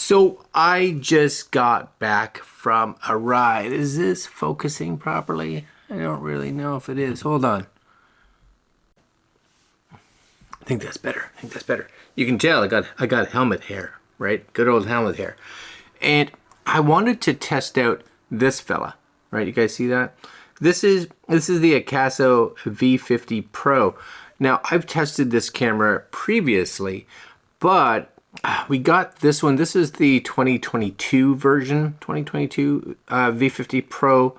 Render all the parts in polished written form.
So I just got back from a ride. Is this focusing properly? I don't really know if it is. Hold on. I think that's better. I think that's better. You can tell I got helmet hair, right? Good old helmet hair. And I wanted to test out this fella, right? You guys see that? This is the Akaso V50 Pro. Now, I've tested this camera previously, but we got this one. This is the 2022 version, 2022 V50 Pro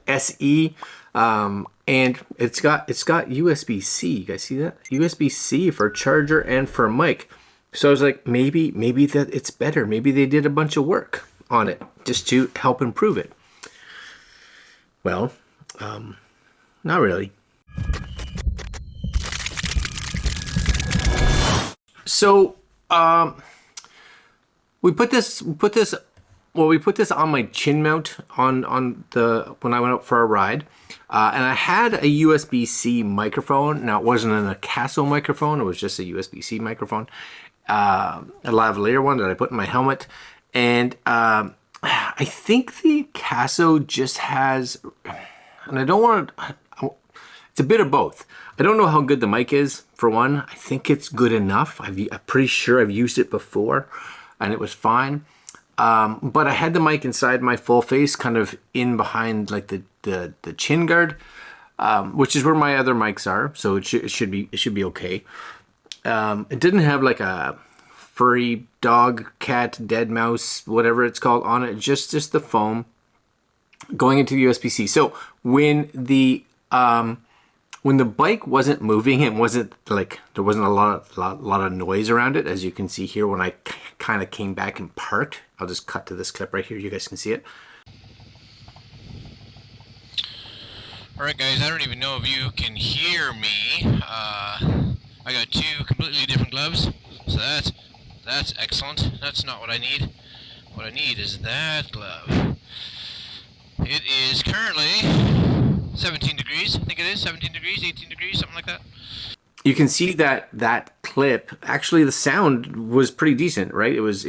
SE, and it's got USB-C. You guys see that? USB-C for charger and for mic. So I was like, maybe that it's better. Maybe they did a bunch of work on it just to help improve it. Well, not really. So we put this on my chin mount when I went out for a ride, and I had a USB-C microphone. Now it wasn't an Akaso microphone; it was just a USB-C microphone, a lavalier one that I put in my helmet, and I think the Akaso just has, and I don't want to. It's a bit of both. I don't know how good the mic is, for one. I think it's good enough. I'm pretty sure I've used it before, and it was fine. But I had the mic inside my full face, kind of in behind like the chin guard, which is where my other mics are. So it should be okay. It didn't have like a furry dog, cat, dead mouse, whatever it's called on it. Just the foam going into the USB-C. So when the bike wasn't moving, it wasn't like there wasn't a lot of noise around it, as you can see here when I kind of came back and parked. I'll just cut to this clip right here. You guys can see it. All right, guys. I don't even know if you can hear me. I got two completely different gloves, so that's excellent. That's not what I need. What I need is that glove. It is currently 17 degrees, I think it is, 17 degrees, 18 degrees, something like that. You can see that clip, actually the sound was pretty decent, right? It was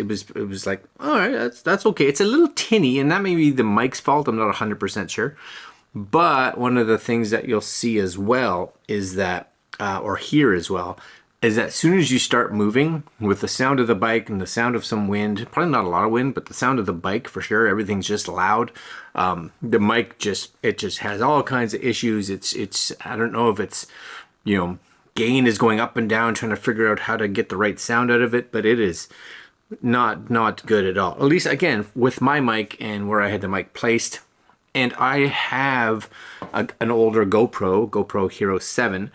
like, all right, that's okay. It's a little tinny, and that may be the mic's fault, I'm not 100% sure. But one of the things that you'll see as well is that, or hear as well, is that as soon as you start moving with the sound of the bike and the sound of some wind, probably not a lot of wind, but the sound of the bike for sure, everything's just loud. The mic just has all kinds of issues. It's I don't know if it's, gain is going up and down, trying to figure out how to get the right sound out of it, but it is not good at all. At least again with my mic and where I had the mic placed. And I have an older GoPro Hero 7.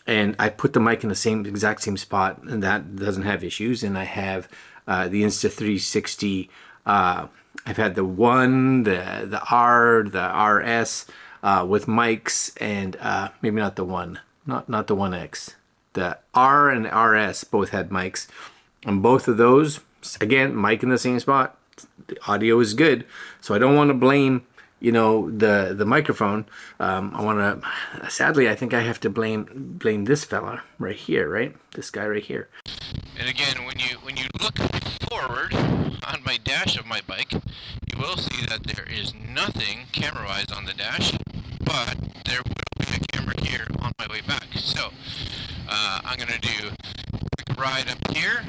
And I put the mic in the exact same spot, and that doesn't have issues. And I have the Insta360. I've had the One, the R, the RS with mics, and maybe not the One, not the 1X. The R and the RS both had mics, and both of those, again, mic in the same spot. The audio is good, so I don't want to blame the microphone. Sadly, I think I have to blame this fella right here, right? This guy right here. And again, when you look forward on my dash of my bike, you will see that there is nothing camera-wise on the dash, but there will be a camera here on my way back. So I'm gonna do a ride up here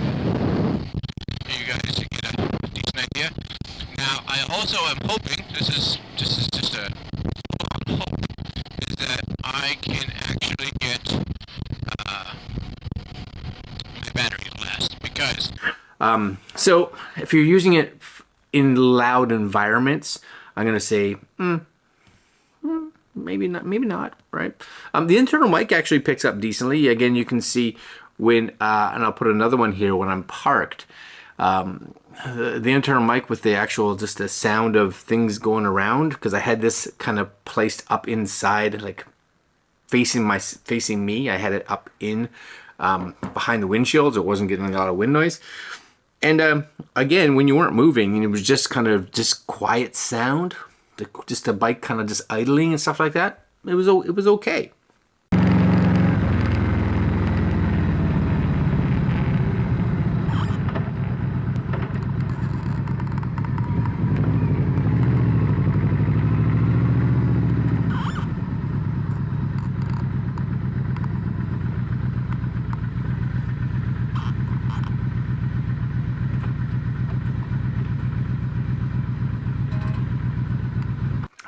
for you guys to get a decent idea. Now, I also am hoping, this is just a full-on hope, is that I can actually get my battery to last, because... So, if you're using it in loud environments, I'm going to say, maybe not, right? The internal mic actually picks up decently. Again, you can see when, and I'll put another one here when I'm parked, the internal mic with the actual, just the sound of things going around, because I had this kind of placed up inside, like facing me. I had it up in behind the windshield, so it wasn't getting a lot of wind noise. And again, when you weren't moving, and it was just kind of just quiet sound, just the bike kind of just idling and stuff like that, it was okay.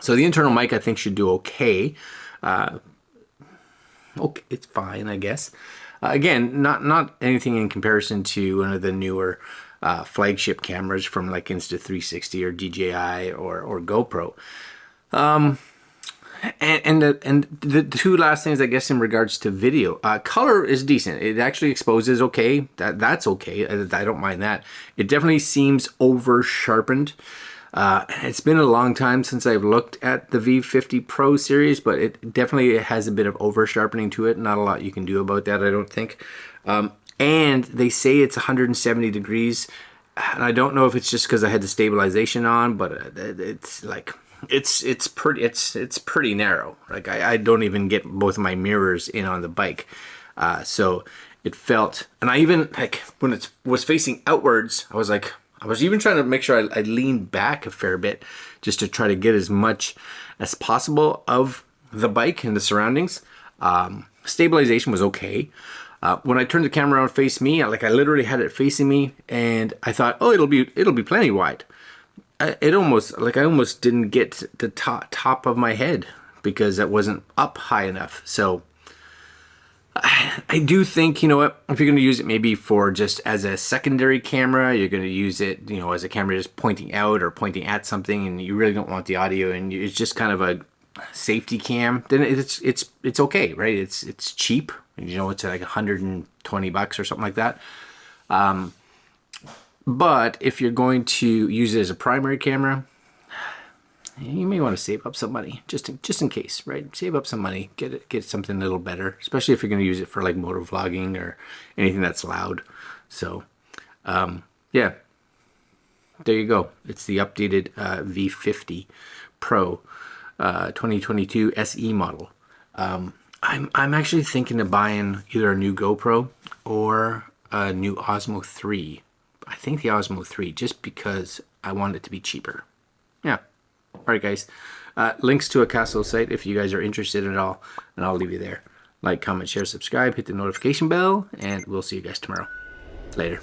So the internal mic I think should do okay. Okay, it's fine, I guess. Again, not anything in comparison to one of the newer flagship cameras from like Insta360 or DJI or GoPro. And the two last things, I guess, in regards to video, color is decent. It actually exposes okay. That's okay. I don't mind that. It definitely seems over sharpened. It's been a long time since I've looked at the V50 Pro series, but it definitely has a bit of over sharpening to it. Not a lot you can do about that, I don't think. And they say it's 170 degrees, and I don't know if it's just because I had the stabilization on, but it's like it's pretty narrow. Like I don't even get both of my mirrors in on the bike, so it felt. And I even, like, when it was facing outwards, I was even trying to make sure I leaned back a fair bit just to try to get as much as possible of the bike and the surroundings. Stabilization was okay. When I turned the camera around to face me, I literally had it facing me, and I thought, oh, it'll be plenty wide. I almost didn't get the top of my head because it wasn't up high enough. So I do think, you know what, if you're going to use it maybe for just as a secondary camera, you're going to use it, you know, as a camera just pointing out or pointing at something, and you really don't want the audio, and it's just kind of a safety cam, then it's okay, right? It's cheap, you know, it's like $120 or something like that. But if you're going to use it as a primary camera, you may want to save up some money just in case, right? Save up some money, get something a little better, especially if you're going to use it for like motor vlogging or anything that's loud. So yeah, there you go. It's the updated V50 Pro 2022 SE model. I'm actually thinking of buying either a new GoPro or a new Osmo 3. I think the Osmo 3, just because I want it to be cheaper. Yeah. All right, guys. Links to Akaso's site if you guys are interested in it all, and I'll leave you there. Like, comment, share, subscribe, hit the notification bell, and we'll see you guys tomorrow. Later.